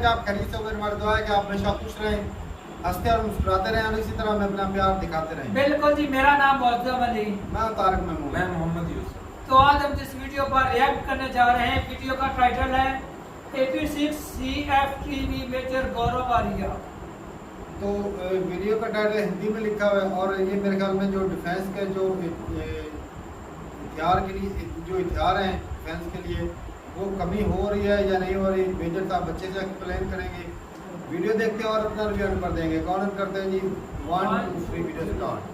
कि आप खैरियत से होकर, हमारी दुआ है कि आप हमेशा खुश रहें, हंसते और मुस्कुराते रहें और इसी तरह हमें अपना प्यार दिखाते रहें। बिल्कुल जी, मेरा नाम मौजूद अली, मैं तारक महमूद, मैं मोहम्मद यूसुफ। तो आज हम जिस वीडियो पर रिएक्ट करने जा रहे हैं, वीडियो का टाइटल है 86 CFTV मेजर गौरव आर्या। तो वीडियो का टाइटल हिंदी में लिखा हुआ है और ये मेरे ख्याल में जो डिफेंस के जो हथियार के लिए जो हथियार हैं डिफेंस के लिए वो कमी हो रही है या नहीं हो रही, मेजर साहब बच्चे से एक्सप्लेन करेंगे। वीडियो देखते हैं और अपना रिव्यू कर देंगे। कौन करते हैं जी? 1 2 3 वीडियो स्टार्ट।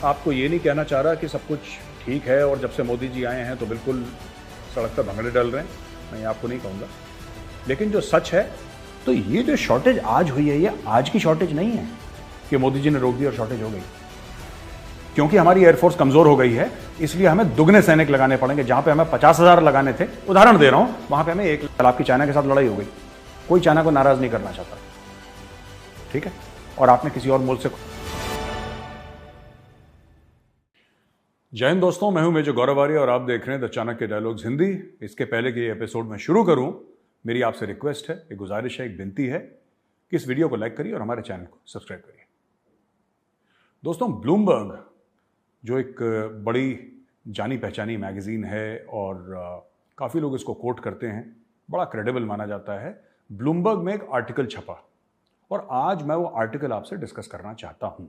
आपको ये नहीं कहना चाह रहा कि सब कुछ ठीक है और जब से मोदी जी आए हैं तो बिल्कुल सड़क पर भंगड़े डल रहे हैं, मैं आपको नहीं कहूँगा, लेकिन जो सच है तो ये जो शॉर्टेज आज हुई है ये आज की शॉर्टेज नहीं है कि मोदी जी ने रोक दी और शॉर्टेज हो गई। क्योंकि हमारी एयरफोर्स कमज़ोर हो गई है इसलिए हमें दुगने सैनिक लगाने पड़ेंगे। जहाँ पे हमें 50,000 लगाने थे, उदाहरण दे रहा हूँ, वहाँ पे हमें 1 लाख। आपकी चाइना के साथ लड़ाई हो गई, कोई चाइना को नाराज़ नहीं करना चाहता, ठीक है, और आपने किसी और मुल्क से। जय हिंद दोस्तों, मैं हूं मेजर गौरव आर्या और आप देख रहे हैं द चाणक्य डायलॉग्स हिंदी। इसके पहले कि ये एपिसोड में शुरू करूं, मेरी आपसे रिक्वेस्ट है, एक गुजारिश है, एक विनती है कि इस वीडियो को लाइक करिए और हमारे चैनल को सब्सक्राइब करिए। दोस्तों, ब्लूमबर्ग जो एक बड़ी जानी पहचानी मैगजीन है और काफ़ी लोग इसको कोट करते हैं, बड़ा क्रेडिबल माना जाता है, ब्लूमबर्ग में एक आर्टिकल छपा और आज मैं वो आर्टिकल आपसे डिस्कस करना चाहता हूं।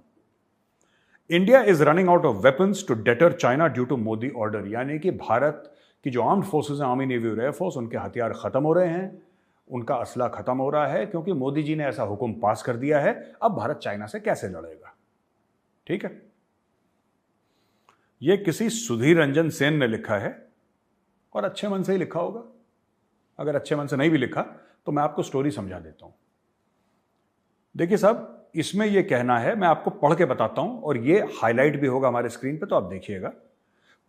India is running out of weapons to deter China due to Modi order, यानी कि भारत की जो आर्म्ड फोर्सेज हैं, आर्मी, नेवी और एयरफोर्स, उनके हथियार खत्म हो रहे हैं, उनका असला खत्म हो रहा है क्योंकि मोदी जी ने ऐसा हुक्म पास कर दिया है। अब भारत चाइना से कैसे लड़ेगा? ठीक है, यह किसी सुधीर रंजन सेन ने लिखा है और अच्छे मन से ही लिखा होगा। अगर अच्छे मन से नहीं भी लिखा तो मैं आपको स्टोरी समझा देता हूं। देखिए साहब, इसमें यह कहना है, मैं आपको पढ़ के बताता हूं और यह हाईलाइट भी होगा हमारे स्क्रीन पे, तो आप देखिएगा।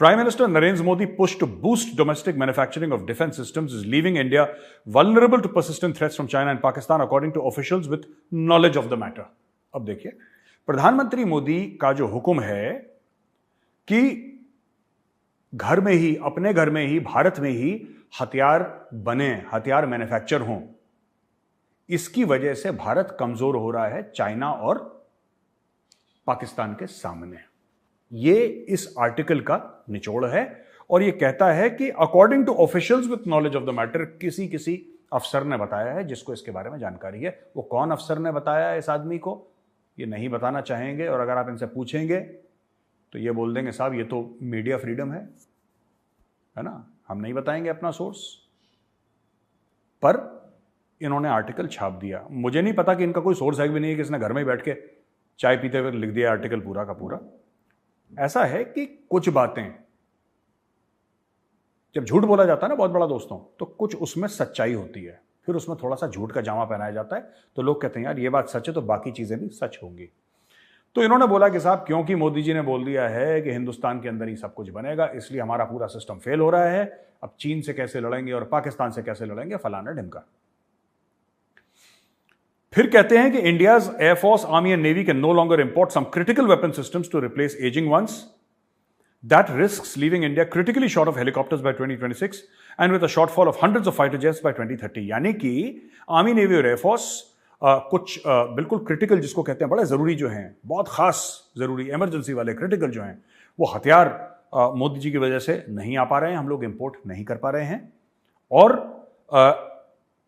Prime minister Narendra Modi push to boost domestic manufacturing of defence systems is leaving India vulnerable to persistent threats from China and Pakistan according to officials with knowledge of the matter. अब देखिए, प्रधानमंत्री मोदी का जो हुक्म है कि घर में ही, अपने घर में ही, भारत में ही हथियार बने, हथियार मैन्युफैक्चर हों, इसकी वजह से भारत कमजोर हो रहा है चाइना और पाकिस्तान के सामने। ये इस आर्टिकल का निचोड़ है और ये कहता है कि according to officials with knowledge of the matter, किसी अफसर ने बताया है जिसको इसके बारे में जानकारी है। वो कौन अफसर ने बताया है इस आदमी को, ये नहीं बताना चाहेंगे और अगर आप इनसे पूछेंगे तो ये बोल देंगे साहब ये तो मीडिया फ्रीडम है ना, हम नहीं बताएंगे अपना सोर्स। पर इन्होंने आर्टिकल छाप दिया। मुझे नहीं पता कि इनका कोई सोर्स है भी नहीं है कि इसने घर में ही बैठ के चाय पीते हुए लिख दिया आर्टिकल पूरा का पूरा। ऐसा है कि कुछ बातें जब झूठ बोला जाता है ना बहुत बड़ा दोस्तों, तो कुछ उसमें सच्चाई होती है, फिर उसमें थोड़ा सा झूठ का जामा पहनाया जाता है, तो लोग कहते हैं यार ये बात सच है तो बाकी चीजें भी सच होंगी। तो इन्होंने बोला कि साहब क्योंकि मोदी जी ने बोल दिया है कि हिंदुस्तान के अंदर ही सब कुछ बनेगा, इसलिए हमारा पूरा सिस्टम फेल हो रहा है। अब चीन से कैसे लड़ेंगे और पाकिस्तान से कैसे लड़ेंगे, फलाना ढिमका। फिर कहते हैं कि India's air force, army and navy can no longer import some critical weapon systems to replace ageing ones. That risks leaving India critically short of helicopters by 2026 and with a shortfall of hundreds of fighter jets by 2030। यानी कि army, navy और air force कुछ बिल्कुल critical, जिसको कहते हैं बड़े जरूरी जो हैं, बहुत खास जरूरी, इमरजेंसी वाले क्रिटिकल जो हैं, वो हथियार मोदी जी की वजह से नहीं आ पा रहे हैं, हम लोग इंपोर्ट नहीं कर पा रहे हैं। और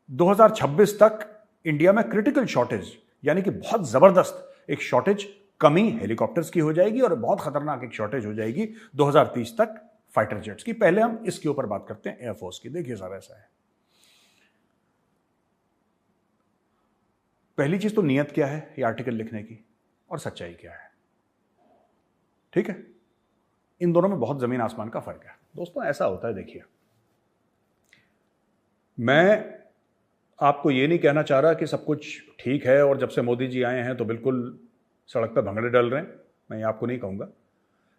2026 तक इंडिया में क्रिटिकल शॉर्टेज, यानी कि बहुत जबरदस्त एक शॉर्टेज, कमी हेलीकॉप्टर्स की हो जाएगी और बहुत खतरनाक एक शॉर्टेज हो जाएगी 2030 तक फाइटर जेट्स की। पहले हम इसके ऊपर बात करते हैं एयरफोर्स की। देखिए साहब, ऐसा है, पहली चीज तो नियत क्या है ये आर्टिकल लिखने की और सच्चाई क्या है, ठीक है। इन दोनों में बहुत जमीन आसमान का फर्क है दोस्तों। ऐसा होता है, देखिए, मैं आपको ये नहीं कहना चाह रहा कि सब कुछ ठीक है और जब से मोदी जी आए हैं तो बिल्कुल सड़क पर भंगड़े डल रहे हैं, मैं ये आपको नहीं कहूँगा,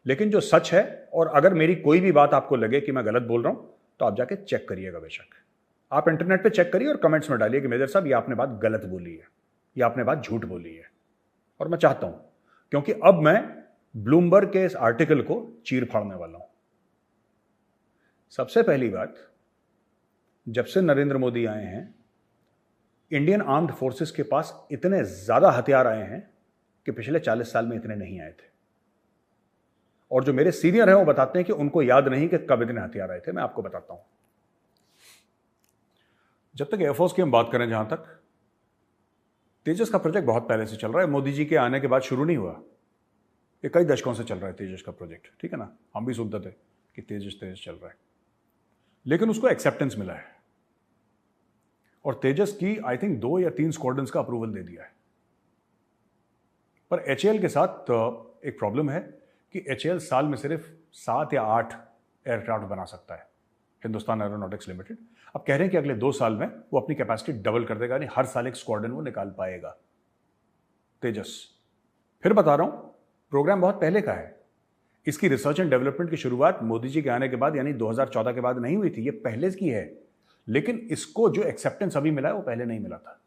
लेकिन जो सच है, और अगर मेरी कोई भी बात आपको लगे कि मैं गलत बोल रहा हूँ तो आप जाके चेक करिएगा। बेशक आप इंटरनेट पे चेक करिए और कमेंट्स में डालिए कि मेजर साहब ये आपने बात गलत बोली है, ये आपने बात झूठ बोली है। और मैं चाहता हूं, क्योंकि अब मैं ब्लूमबर्ग के इस आर्टिकल को चीर फाड़ने वाला हूं। सबसे पहली बात, जब से नरेंद्र मोदी आए हैं, इंडियन आर्म्ड फोर्सेस के पास इतने ज्यादा हथियार आए हैं कि पिछले 40 साल में इतने नहीं आए थे। और जो मेरे सीनियर हैं वो बताते हैं कि उनको याद नहीं कि कब इतने हथियार आए थे। मैं आपको बताता हूं। जब तक एयरफोर्स की हम बात करें, जहां तक तेजस का प्रोजेक्ट बहुत पहले से चल रहा है, मोदी जी के आने के बाद शुरू नहीं हुआ, ये कई दशकों से चल रहा है तेजस का प्रोजेक्ट, ठीक है ना। हम भी सुनते थे कि तेजस तेजस चल रहा है, लेकिन उसको एक्सेप्टेंस मिला है और तेजस की आई थिंक 2 या 3 स्क्वाड्रंस का अप्रूवल दे दिया है। पर एचएएल के साथ एक प्रॉब्लम है कि एचएएल साल में सिर्फ 7 या 8 एयरक्राफ्ट बना सकता है, हिंदुस्तान एरोनॉटिक्स लिमिटेड। अब कह रहे हैं कि अगले 2 साल में वो अपनी कैपेसिटी डबल कर देगा, यानी हर साल एक स्क्वाड्रन वो निकाल पाएगा तेजस। फिर बता रहा हूं, प्रोग्राम बहुत पहले का है। इसकी रिसर्च एंड डेवलपमेंट की शुरुआत मोदी जी के आने के बाद यानी 2014 के बाद नहीं हुई थी, ये पहले की है। लेकिन इसको जो एक्सेप्टेंस अभी मिला है वो पहले नहीं मिला था।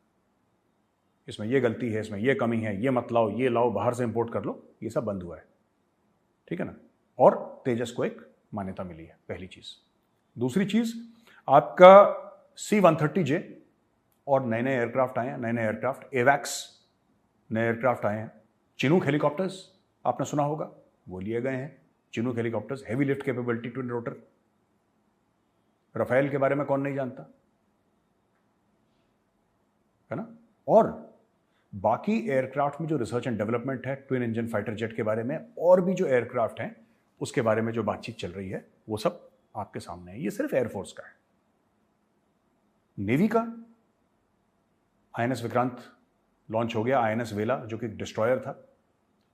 इसमें ये गलती है, इसमें ये कमी है, ये मत लाओ, ये लाओ, बाहर से इंपोर्ट कर लो, ये सब बंद हुआ है, ठीक है ना। और तेजस को एक मान्यता मिली है, पहली चीज। दूसरी चीज, आपका C-130J और नए नए एयरक्राफ्ट आए हैं, नए नए एयरक्राफ्ट एवैक्स नए एयरक्राफ्ट आए हैं। चिनूक हेलीकॉप्टर्स आपने सुना होगा, वो लिए गए हैं। Chinook helicopters, heavy lift capability, twin rotor. Rafale के बारे में कौन नहीं जानता, है ना। और बाकी एयरक्राफ्ट में जो रिसर्च एंड डेवलपमेंट है, ट्विन इंजन फाइटर जेट के बारे में, और भी जो एयरक्राफ्ट हैं उसके बारे में जो बातचीत चल रही है, वो सब आपके सामने है। ये सिर्फ एयरफोर्स का है। नेवी का आईएनएस विक्रांत लॉन्च हो गया, आईएनएस वेला जो कि डिस्ट्रॉयर था,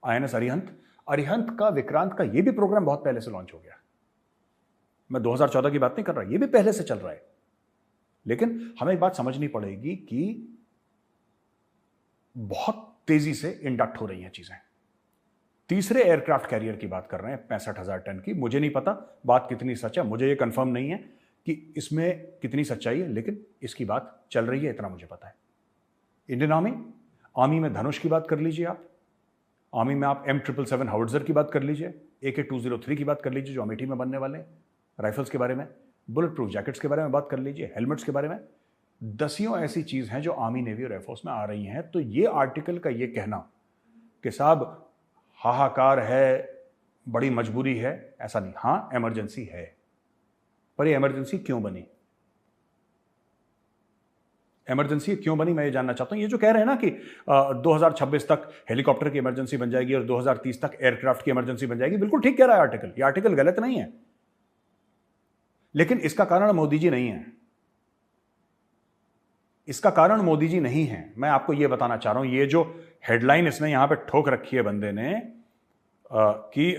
आईएनएस अरिहंत का, विक्रांत का, ये भी प्रोग्राम बहुत पहले से लॉन्च हो गया। मैं 2014 की बात नहीं कर रहा, ये भी पहले से चल रहा है। लेकिन हमें एक बात समझनी पड़ेगी कि बहुत तेजी से इंडक्ट हो रही हैं चीजें। तीसरे एयरक्राफ्ट कैरियर की बात कर रहे हैं, 65,000 टन की। मुझे नहीं पता बात कितनी सच है, मुझे यह कंफर्म नहीं है कि इसमें कितनी सच्चाई है, लेकिन इसकी बात चल रही है, इतना मुझे पता है। इंडियन आर्मी में धनुष की बात कर लीजिए आप, आर्मी में आप M777 हाउट्जर की बात कर लीजिए, AK-203 की बात कर लीजिए जो अमेठी में बनने वाले हैं, राइफल्स के बारे में, बुलेट प्रूफ जैकेट्स के बारे में बात कर लीजिए, हेलमेट्स के बारे में। दसियों ऐसी चीज हैं जो आर्मी, नेवी और एयरफोर्स में आ रही हैं। तो ये आर्टिकल का ये कहना कि साहब हाहाकार है, बड़ी मजबूरी है, ऐसा नहीं। हां, इमरजेंसी है, पर ये इमरजेंसी क्यों बनी? इमरजेंसी क्यों बनी, मैं ये जानना चाहता हूं। ये जो कह रहे हैं ना कि 2026 तक हेलीकॉप्टर की इमरजेंसी बन जाएगी और 2030 तक एयरक्राफ्ट की इमरजेंसी बन जाएगी, बिल्कुल ठीक कह रहा है आर्टिकल। ये आर्टिकल गलत नहीं है, लेकिन इसका कारण मोदी जी नहीं है। इसका कारण मोदी जी नहीं है, मैं आपको यह बताना चाह रहा हूं। ये जो हेडलाइन इसने यहां पे ठोक रखी है बंदे ने कि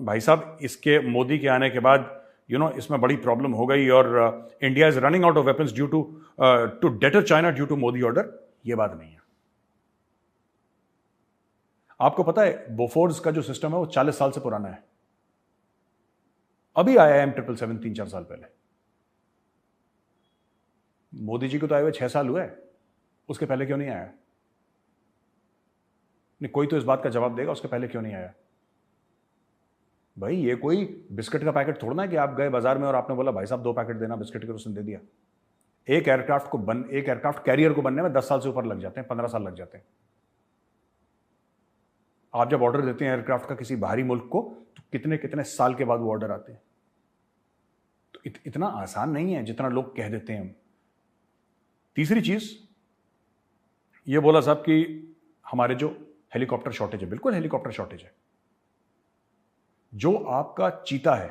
भाई साहब इसके मोदी के आने के बाद इसमें बड़ी प्रॉब्लम हो गई और India is running out of weapons due to deter China due to Modi order, ये बात नहीं है। आपको पता है बोफोर्स का जो सिस्टम है वो 40 साल से पुराना है, अभी आया है M777 3-4 साल पहले। मोदी जी को तो आए हुए 6 साल हुए, उसके पहले क्यों नहीं आया? नहीं, कोई तो इस बात का जवाब देगा, उसके पहले क्यों नहीं आया? भाई ये कोई बिस्किट का पैकेट थोड़ा ना कि आप गए बाजार में और आपने बोला भाई साहब 2 पैकेट देना बिस्किट के, उसने दे दिया। एक एयरक्राफ्ट कैरियर को बनने में 10 साल से ऊपर लग जाते हैं, 15 साल लग जाते हैं। आप जब ऑर्डर देते हैं एयरक्राफ्ट का किसी बाहरी मुल्क को, तो कितने कितने साल के बाद वो ऑर्डर आते हैं। तो इतना आसान नहीं है जितना लोग कह देते हैं। तीसरी चीज ये बोला साहब कि हमारे जो हेलीकॉप्टर शॉर्टेज है, बिल्कुल हेलीकॉप्टर शॉर्टेज है। जो आपका चीता है,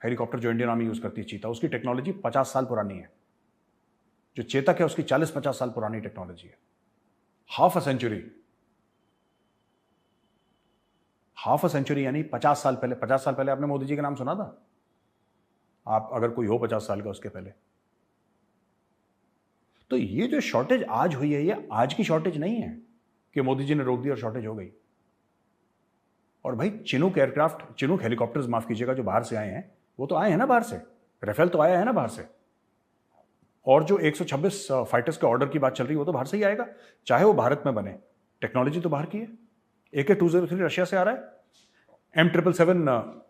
हेलीकॉप्टर जो इंडियन आर्मी यूज करती है चीता, उसकी टेक्नोलॉजी 50 साल पुरानी है। जो चेतक है उसकी 40-50 साल पुरानी टेक्नोलॉजी है। हाफ अ सेंचुरी यानी 50 साल पहले। 50 साल पहले आपने मोदी जी का नाम सुना था? आप अगर कोई हो 50 साल का उसके पहले। तो ये जो शॉर्टेज आज हुई है, ये आज की शॉर्टेज नहीं है कि मोदी जी ने रोक दी और शॉर्टेज हो गई। और भाई चिनूक एयरक्राफ्ट, चिनूक हेलीकॉप्टर्स माफ कीजिएगा, जो बाहर से आए हैं वो तो आए हैं ना बाहर से, राफेल तो आया है ना बाहर से, और जो 126 फाइटर्स के ऑर्डर की बात चल रही है वो तो बाहर से ही आएगा, चाहे वो भारत में बने, टेक्नोलॉजी तो बाहर की है। AK-203 रशिया से आ रहा है, M777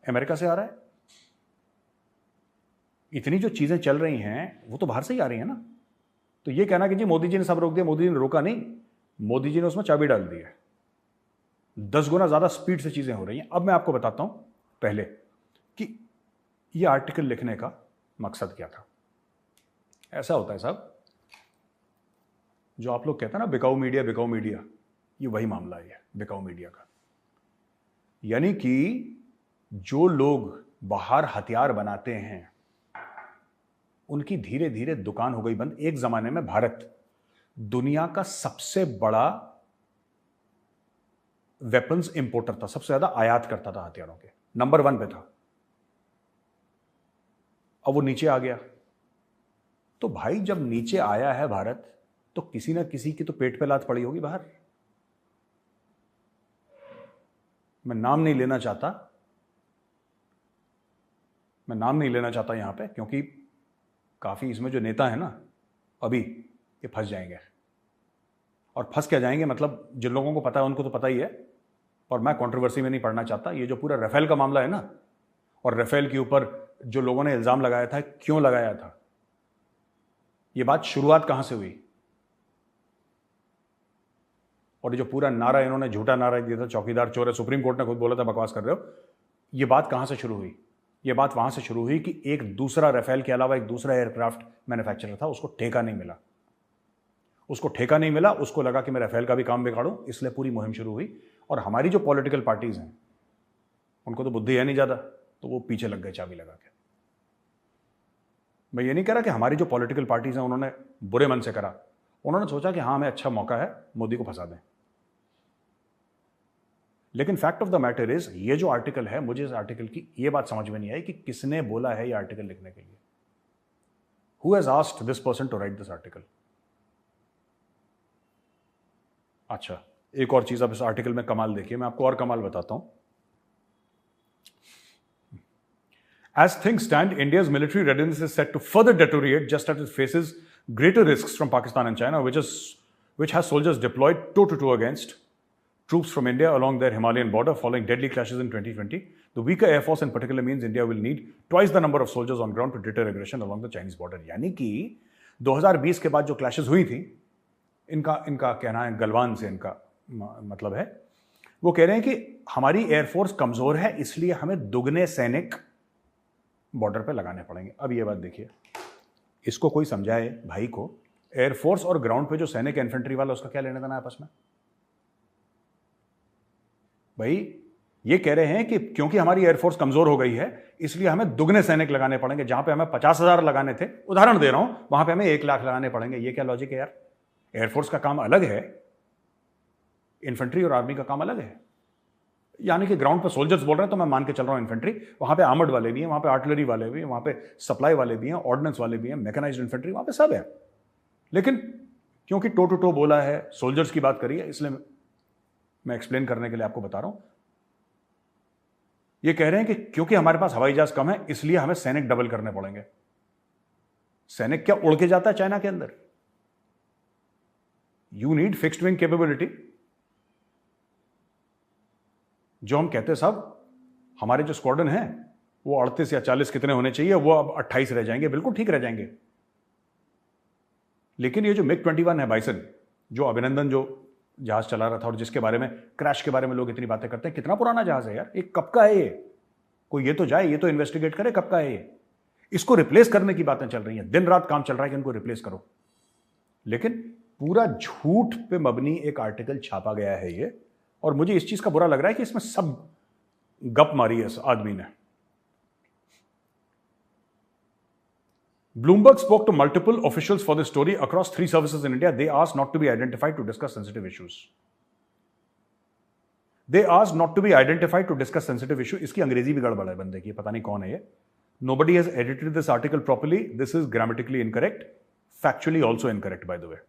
अमेरिका से आ रहा है। इतनी जो चीजें चल रही हैं वो तो बाहर से ही आ रही हैं ना। तो ये कहना कि जी मोदी जी ने सब रोक दिया, मोदी जी ने रोका नहीं, मोदी जी ने उसमें चाबी डाल दी है। 10 गुना ज्यादा स्पीड से चीजें हो रही हैं। अब मैं आपको बताता हूं पहले कि ये आर्टिकल लिखने का मकसद क्या था। ऐसा होता है साहब, जो आप लोग कहते हैं ना बिकाऊ मीडिया, ये वही मामला है, बिकाऊ मीडिया का। यानी कि जो लोग बाहर हथियार बनाते हैं उनकी धीरे धीरे दुकान हो गई बंद। एक जमाने में भारत दुनिया का सबसे बड़ा वेपन्स इंपोर्टर था, सबसे ज्यादा आयात करता था हथियारों के, नंबर 1 पे था। अब वो नीचे आ गया। तो भाई जब नीचे आया है भारत, तो किसी ना किसी की तो पेट पे लात पड़ी होगी बाहर। मैं नाम नहीं लेना चाहता यहां पे, क्योंकि काफी इसमें जो नेता है ना अभी, ये फंस जाएंगे। और फंस क्या जाएंगे, मतलब जिन लोगों को पता है उनको तो पता ही है, और मैं कंट्रोवर्सी में नहीं पड़ना चाहता। ये जो पूरा राफेल का मामला है ना, और राफेल के ऊपर जो लोगों ने इल्जाम लगाया था, क्यों लगाया था, ये बात शुरुआत कहां से हुई, और ये जो पूरा नारा इन्होंने झूठा नारा दिया था, चौकीदार चोर है, सुप्रीम कोर्ट ने खुद बोला था बकवास कर रहे हो, ये बात कहां से शुरू हुई? ये बात वहां से शुरू हुई कि एक दूसरा राफेल के अलावा एक दूसरा एयरक्राफ्ट मैन्युफैक्चरर था, उसको ठेका नहीं मिला, उसको लगा कि मैं राफेल का भी काम बिगाड़ूं, इसलिए पूरी मुहिम शुरू हुई। और हमारी जो पॉलिटिकल पार्टीज हैं उनको तो बुद्धि है नहीं ज्यादा, तो वो पीछे लग गए चाबी लगा के। मैं ये नहीं कह रहा कि हमारी जो पॉलिटिकल पार्टीज हैं उन्होंने बुरे मन से करा, उन्होंने सोचा कि हाँ हमें अच्छा मौका है, मोदी को फंसा दें। लेकिन fact of the matter is, ये जो आर्टिकल है, मुझे इस आर्टिकल की ये बात समझ में नहीं आई कि किसने बोला है ये आर्टिकल लिखने के लिए। Who has asked this person to write this article? अच्छा, एक और चीज आप इस आर्टिकल में कमाल देखिए, मैं आपको और कमाल बताता हूं। As things stand, India's military readiness is set to further deteriorate just as it faces greater risks from Pakistan and China, which has soldiers deployed toe-to-toe against troops from India along their Himalayan border following deadly clashes in 2020. The weaker air force in particular means India will need twice the number of soldiers on ground to deter aggression along the Chinese border. यानी कि 2020 के बाद जो clashes हुई थी, इनका कहना है, गलवान से इनका मतलब है, वो कह रहे हैं कि हमारी एयरफोर्स कमजोर है, इसलिए हमें दुगने सैनिक बॉर्डर पे लगाने पड़ेंगे। अब ये बात देखिए, इसको कोई समझाए भाई को, एयरफोर्स और ग्राउंड पे जो सैनिक इन्फेंट्री वाला, उसका क्या लेना देना आपस में? भाई ये कह रहे हैं कि क्योंकि हमारी एयरफोर्स कमजोर हो गई है, इसलिए हमें दुगने सैनिक लगाने पड़ेंगे। जहां पे हमें 50,000 लगाने थे, उदाहरण दे रहा हूं, वहां पे हमें 1 लाख लगाने पड़ेंगे। ये क्या लॉजिक है यार? एयरफोर्स का काम अलग है, इन्फेंट्री और आर्मी का काम अलग है। यानी कि ग्राउंड पे सोल्जर्स बोल रहे हैं तो मैं मान के चल रहा हूं इन्फेंट्री, वहां पे आर्मर्ड वाले भी हैं, वहां पे आर्टिलरी वाले भी हैं, वहां पे सप्लाई वाले भी हैं, ऑर्डिनेंस वाले भी हैं, मैकेनाइज्ड इन्फेंट्री, वहां पे सब है। लेकिन क्योंकि टो टू टो बोला है, सोल्जर्स की बात करी है, इसलिए मैं एक्सप्लेन करने के लिए आपको बता रहा हूं। ये कह रहे हैं कि क्योंकि हमारे पास हवाई जहाज कम है, इसलिए हमें सैनिक डबल करने पड़ेंगे। सैनिक क्या उड़ के जाता है चाइना के अंदर? You need fixed wing capability. जो हम कहते हैं साहब, हमारे जो स्क्वाड्रन है वो 38 या 40 कितने होने चाहिए, वो अब 28 रह जाएंगे, बिल्कुल ठीक रह जाएंगे। लेकिन ये जो MiG-21 है, बाइसन, जो अभिनंदन जो जहाज चला रहा था और जिसके बारे में, क्रैश के बारे में लोग इतनी बातें करते हैं, कितना पुराना जहाज है यार, ये कब का है? ये कोई ये तो जाए, ये तो इन्वेस्टिगेट करे कब का है ये। इसको रिप्लेस करने की बातें चल रही हैं, दिन रात काम चल रहा है कि इनको रिप्लेस करो। लेकिन पूरा झूठ पे मबनी एक आर्टिकल छापा गया है ये, और मुझे इस चीज का बुरा लग रहा है कि इसमें सब गप मारी है इस आदमी ने। Bloomberg spoke to multiple officials for this story across 3 services in India. They asked not to be identified to discuss sensitive issues. They asked not to be identified to discuss sensitive issue. इसकी अंग्रेजी भी गड़बड़ है बंदे की, पता नहीं कौन है ये। Nobody has edited this article properly. This is grammatically incorrect, factually also incorrect, by the way.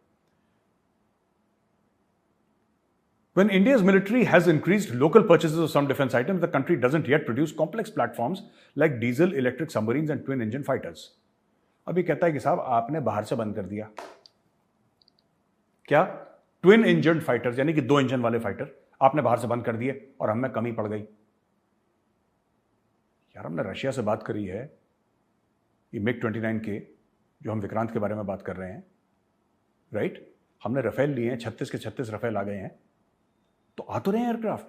When India's military has increased local purchases of some defense items, the country doesn't yet produce complex platforms like diesel, electric submarines and twin engine fighters. अभी कहता है कि साहब आपने बाहर से बंद कर दिया क्या? ट्विन इंजन फाइटर्स यानी कि 2 इंजन वाले फाइटर आपने बाहर से बंद कर दिए और हमें कमी पड़ गई। यार हमने रशिया से बात करी है, ये MiG-29 के जो हम विक्रांत के बारे में बात कर रहे हैं, राइट? हमने रफेल लिए हैं, 36 के 36 रफेल आ गए हैं, तो आ तो रहे हैं एयरक्राफ्ट।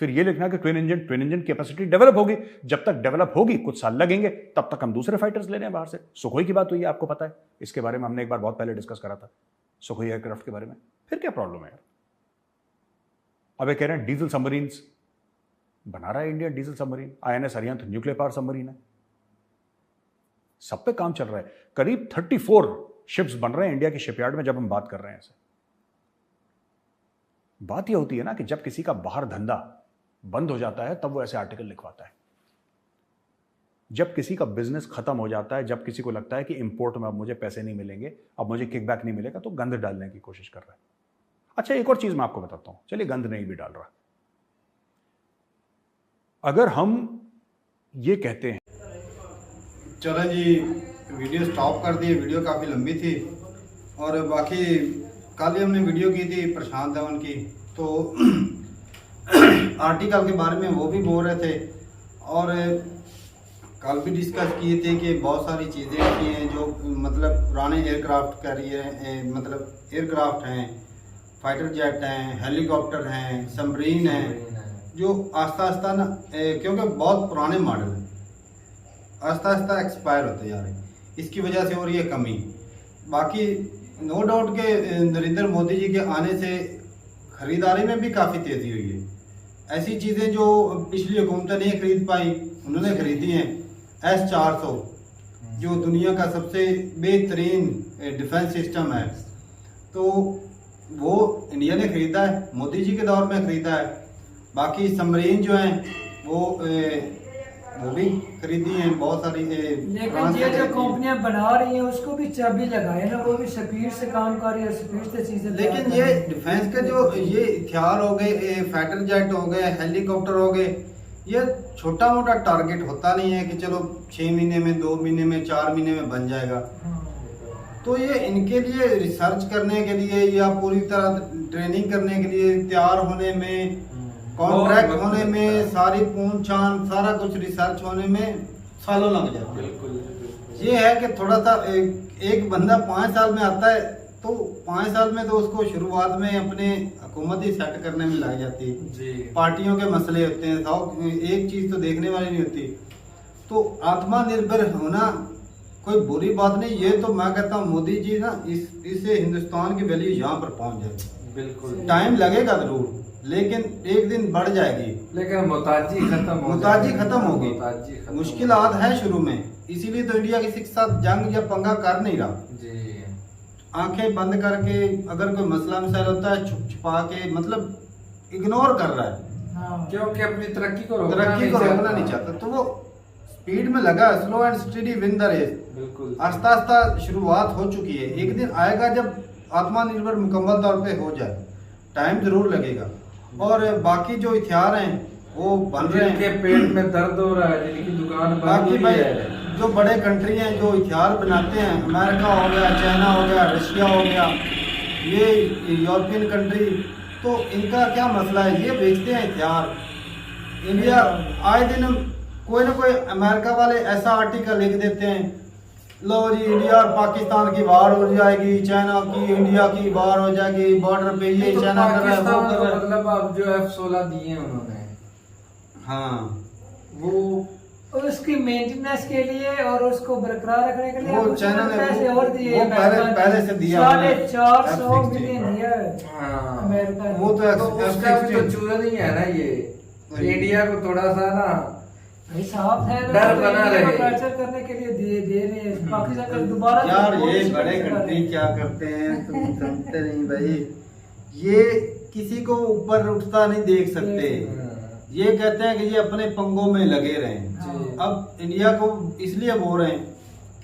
फिर ये लिखना कि ट्विन इंजन कैपेसिटी डेवलप होगी। जब तक डेवलप होगी कुछ साल लगेंगे, तब तक हम दूसरे फाइटर्स ले रहे हैं बाहर से। सुखोई की बात हुई है, आपको पता है, इसके बारे में हमने एक बार बहुत पहले डिस्कस करा था, सुखोई एयरक्राफ्ट के बारे में। फिर क्या प्रॉब्लम है यार? अब ये कह रहे हैं डीजल सबमरीन्स बना रहा है India, diesel submarine. INS Arihant nuclear power submarine है, सब पे काम चल रहा है। करीब 34 शिप्स बन रहे हैं इंडिया के शिपयार्ड में जब हम बात कर रहे हैं ऐसे। बात यह होती है ना कि जब किसी का बाहर धंधा बंद हो जाता है तब वो ऐसे आर्टिकल लिखवाता है। जब किसी का बिजनेस खत्म हो जाता है, जब किसी को लगता है कि इंपोर्ट में अब मुझे पैसे नहीं मिलेंगे, अब मुझे किकबैक नहीं मिलेगा, तो गंद डालने की कोशिश कर रहा है। अच्छा एक और चीज मैं आपको बताता हूं, चलिए गंद नहीं भी डाल रहा, अगर हम ये कहते हैं चलो जी वीडियो स्टॉप कर दी, वीडियो काफ़ी लंबी थी। और बाकी कल ही हमने वीडियो की थी प्रशांत धवन की, तो आर्टिकल के बारे में वो भी बोल रहे थे और कल भी डिस्कस किए थे कि बहुत सारी चीज़ें ऐसी हैं जो मतलब पुराने एयरक्राफ्ट कैरियर मतलब एयरक्राफ्ट हैं, फाइटर जेट हैं, हेलीकॉप्टर हैं, सबमरीन हैं, जो आस्ता आस्ता ना क्योंकि बहुत पुराने मॉडल हैं, आस्ता आस्ता एक्सपायर होते जा रहे हैं, इसकी वजह से हो रही है कमी। बाकी नो डाउट के नरेंद्र मोदी जी के आने से खरीदारी में भी काफ़ी तेज़ी हुई है। ऐसी चीज़ें जो पिछली हुकूमतें नहीं खरीद पाई उन्होंने खरीदी हैं। S-400 जो दुनिया का सबसे बेहतरीन डिफेंस सिस्टम है, तो वो इंडिया ने खरीदा है, मोदी जी के दौर में खरीदा है। बाकी सबमरीन जो हैं वो भी खरीदी हैं बहुत सारी। लेकिन ये जो कंपनियां बना रही हैं उसको भी चाबी लगाए ना, वो भी स्पीड से काम कर रही है, स्पीड से चीजें। लेकिन ये डिफेंस के जो ये हथियार हो गए, फाइटर जेट हो गए, हेलीकॉप्टर हो गए, ये छोटा मोटा टारगेट होता नहीं है कि चलो 6 महीने में, 2 महीने में, 4 महीने में बन जाएगा। तो ये इनके लिए रिसर्च करने के लिए या पूरी तरह ट्रेनिंग करने के लिए, तैयार होने में, कॉन्ट्रैक्ट होने में, सारी पूंछ छान सारा कुछ रिसर्च होने में सालों लग जाते हैं। ये है कि थोड़ा सा एक बंदा 5 साल में आता है तो 5 साल में तो उसको शुरुआत में अपने हुकूमत ही सेट करने में लग जाती है। पार्टियों के मसले होते हैं, एक चीज तो देखने वाली नहीं होती। तो आत्मनिर्भर होना कोई बुरी बात नहीं, ये तो मैं कहता हूँ मोदी जी ना इससे हिंदुस्तान की वैल्यू यहाँ पर पहुँच जाएगी। बिल्कुल टाइम लगेगा जरूर, लेकिन एक दिन बढ़ जाएगी। लेकिन मुताजी खत्म होगी। मुश्किलात है शुरू में, इसीलिए तो इंडिया किसी के साथ जंग या पंगा कर नहीं रहा जी। आंखें बंद करके अगर कोई मसला मसाइल होता है छुप छुपा के मतलब इग्नोर कर रहा है, क्योंकि अपनी तरक्की को रोकना नहीं चाहता। तो वो स्पीड में लगा, slow and steady win the race. बिल्कुल आस्ता आस्ता शुरुआत हो चुकी है, एक दिन आएगा जब आत्मनिर्भर मुकम्मल तौर पे हो जाए, टाइम जरूर लगेगा। और बाकी जो हथियार हैं वो बन रहे हैं, जिनके पेट में दर्द हो रहा है, जिनकी दुकान बाकी भाई है, जो बड़े कंट्री हैं जो हथियार बनाते हैं, अमेरिका हो गया, चाइना हो गया, रशिया हो गया, ये यूरोपियन कंट्री, तो इनका क्या मसला है, ये बेचते हैं हथियार। इंडिया आए दिन कोई ना कोई अमेरिका वाले ऐसा आर्टिकल लिख देते हैं, लो जी इंडिया और पाकिस्तान की वार हो जाएगी, चाइना की इंडिया की वार हो जाएगी, बॉर्डर पे ये चाइना कर रहा है, वो कर रहा है। मतलब अब जो F-16 दिए उन्होंने, हाँ वो उसकी मेंटेनेंस के लिए और उसको बरकरार रखने के लिए वो चाइना ने पैसे और दिए, वो पहले से दिया, 450 मिलियन दिया अमेरिका ने। वो तो उसका भी तो चूरा नहीं है ना ये। इंडिया को थोड़ा सा ना हिसाब है, डर बना रहे, कैप्चर करने के लिए दे रहे हैं। पाकिस्तान का दोबारा यार ये बड़े कंट्री क्या करते हैं तुम समझते नहीं भाई, ये किसी को ऊपर उठता नहीं देख सकते, ये कहते हैं कि ये अपने पंगों में लगे रहें। अब इंडिया को इसलिए बोल रहे हैं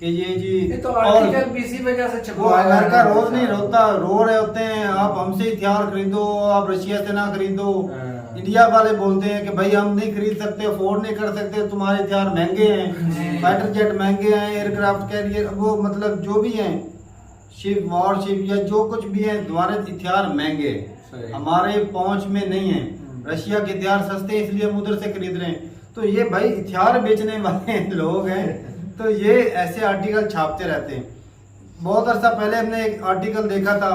कि ये जी ये तो और आर्टिकल भी इसी वजह से वो छपवाया अमेरिका जा रहा रोज नहीं है। रोता, रो रहे होते हैं आप हमसे हथियार खरीदो, आप रशिया से ना खरीदो। हाँ। इंडिया वाले बोलते हैं कि भाई हम नहीं खरीद सकते, अफोर्ड नहीं कर सकते, तुम्हारे हथियार महंगे हैं, फाइटर जेट महंगे हैं, एयरक्राफ्ट कैरियर वो मतलब जो भी हैं, शिप वॉरशिप या जो कुछ भी है, तुम्हारे हथियार महंगे हैं, सही। हमारे पहुंच में नहीं है। रशिया के हथियार सस्ते हैं इसलिए हम उधर से खरीद रहे हैं। तो ये भाई हथियार बेचने वाले लोग हैं, तो ये ऐसे आर्टिकल छापते रहते हैं। बहुत अर्सा पहले हमने एक आर्टिकल देखा था,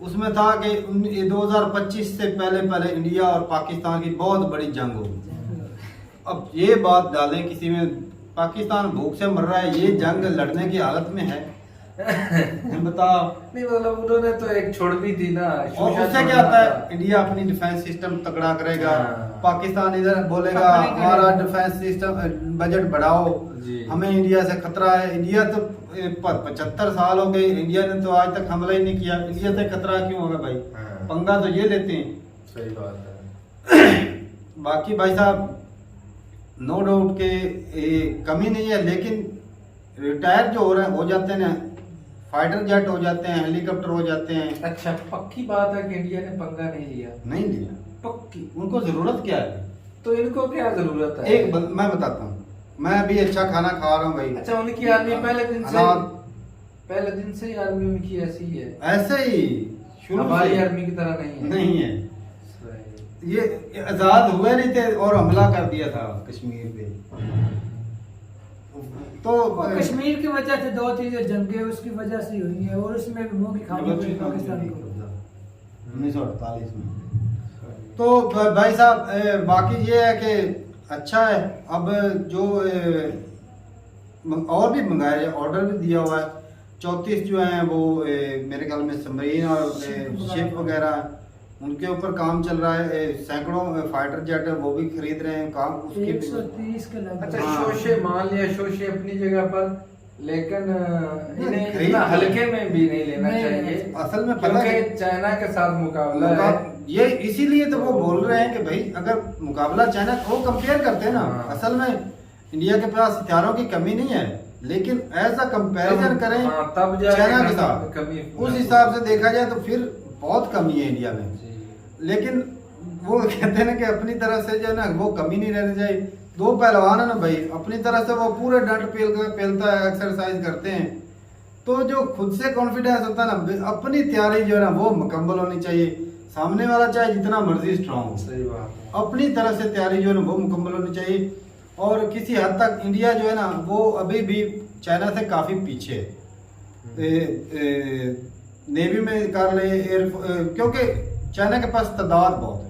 उसमें था कि 2025 से पहले इंडिया और पाकिस्तान की बहुत बड़ी जंग होगी। अब ये बात डालें किसी में, पाकिस्तान भूख से मर रहा है, ये जंग लड़ने की हालत में है, बताओ। नहीं मतलब उन्होंने तो एक छोड़ दी थी ना, और उससे क्या होता है, इंडिया अपनी डिफेंस सिस्टम तगड़ा करेगा, हाँ। पाकिस्तान इधर बोलेगा अपनी करेगा। हमारा डिफेंस सिस्टम बजट बढ़ाओ, जी। हमें इंडिया से खतरा है। इंडिया तो 75 साल हो गए, इंडिया ने तो आज तक हमला ही नहीं किया, इंडिया से खतरा क्यों होगा भाई? हाँ। पंगा तो ये लेते हैं। सही बात है। बाकी भाई साहब नो डाउट के कमी नहीं है, लेकिन रिटायर जो हो जाते हैं ना, फाइटर जेट हो जाते हैं, हेलीकॉप्टर हो जाते हैं, अच्छा पक्की बात है कि इंडिया ने पंगा नहीं लिया? नहीं लिया। पक्की। उनको जरूरत क्या है? तो इनको क्या जरूरत है? मैं बताता हूँ, मैं अभी अच्छा खाना खा रहा हूँ भाई। अच्छा उनकी आर्मी पहले दिन से ही आर्मी उनकी ऐसी ही है, ऐसे ही शुरू हमारी से आर्मी की तरह नहीं है। नहीं है। सही। ये आजाद हुए नहीं थे और हमला कर दिया था कश्मीर पे। तो वो कश्मीर की वजह से 2-3 जंगे उसकी वजह से हुई है, और उसमें भी मुंह की खानी पड़ी पाकिस्तान को। 1948 में। तो भाई साहब बाकी ये है कि अच्छा है। अब जो और भी मंगाए, ऑर्डर भी दिया हुआ है, 34 जो हैं वो मेरे ख्याल में सबमरीन और शिप वगैरह उनके ऊपर काम चल रहा है। सैकड़ों फाइटर जेट है वो भी खरीद रहे हैं, काम उसके 130 के लगभग। अच्छा हाँ। शोशे मान लिया, शोशे अपनी जगह पर, लेकिन इन्हें खरीद इतना लिया। हल्के में भी नहीं लेना नहीं, चाहिए, असल में पता है क्योंकि चाइना के साथ मुकाबला है। ये इसीलिए तो वो बोल रहे हैं कि भाई अगर मुकाबला चाइना को कंपेयर करते हैं ना, हाँ। असल में इंडिया के पास हथियारों की कमी नहीं है, लेकिन ऐसा कंपैरिजन करें हाँ, तब जाके चाइना के साथ, कमी उस हिसाब से देखा जाए तो फिर बहुत कमी है इंडिया में। जी। लेकिन वो कहते हैं ना कि अपनी तरफ से जो है ना वो कमी नहीं रहनी चाहिए। दो पहलवान है ना भाई, अपनी तरफ से वो पूरे डंड पेलता है, एक्सरसाइज करते हैं, तो जो खुद से कॉन्फिडेंस होता है ना, अपनी तैयारी जो है ना वो मुकम्मल होनी चाहिए। सामने वाला चाहे जितना मर्जी स्ट्रांग हो, सही बात है। अपनी तरफ से तैयारी जो है ना वो मुकम्मल होनी चाहिए। और किसी हद तक इंडिया जो है ना वो अभी भी चाइना से काफ़ी पीछे है। नेवी में कर ले, क्योंकि चाइना के पास तादाद बहुत है।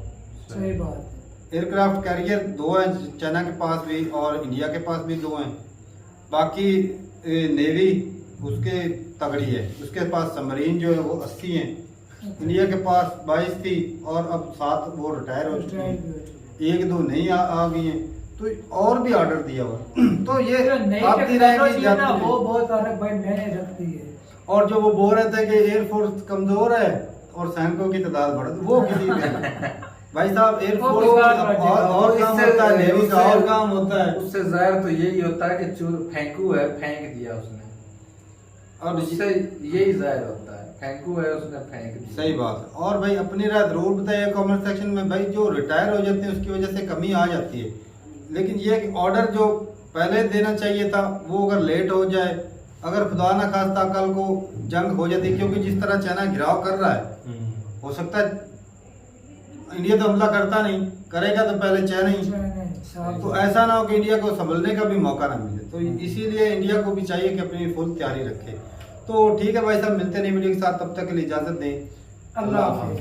सही बात है। एयरक्राफ्ट कैरियर 2 हैं चाइना के पास भी, और इंडिया के पास भी 2 हैं। बाकी नेवी उसके तगड़ी है, उसके पास सबमरीन जो है वो 80 हैं, इंडिया के पास 22 थी और अब 7 वो रिटायर हो चुकी हैं, 1-2 नहीं आ गई हैं, तो और भी ऑर्डर दिया हुआ। तो ये नई आती रहेगी टेक्नोलॉजी है ना, जाती वो रहेगी। बहुत तारक भाई मैंने रखती है। और जो वो बोल रहे थे कि एयरफोर्स कमजोर है और सैनिकों की तादाद बढ़, वो किसी में भाई साहब एयरफोर्स और काम होता है, नेवी का और काम होता है। उससे जाहिर तो यही होता है कि चूर फेंकू है, फेंक दिया उसने, और उससे यही जाहिर होता है, फेंकू है उसने फेंक दिया। सही बात है। और भाई अपनी रात जरूर बताइए कमेंट सेक्शन में भाई, जो रिटायर हो जाते हैं उसकी वजह से कमी आ जाती है, लेकिन ये कि ऑर्डर जो पहले देना चाहिए था वो अगर लेट हो जाए, अगर खुदा ना खास्ता कल को जंग हो जाती, क्योंकि जिस तरह चाइना घिराव कर रहा है, हो सकता है इंडिया तो हमला करता नहीं, करेगा तो पहले चाइना ही, तो ऐसा ना हो कि इंडिया को संभलने का भी मौका ना मिले। तो इसीलिए इंडिया को भी चाहिए कि अपनी फुल तैयारी रखे। तो ठीक है भाई साहब, मिलते नहीं वीडियो के साथ, तब तक के लिए इजाजत दें। अल्लाह हाफ़िज़।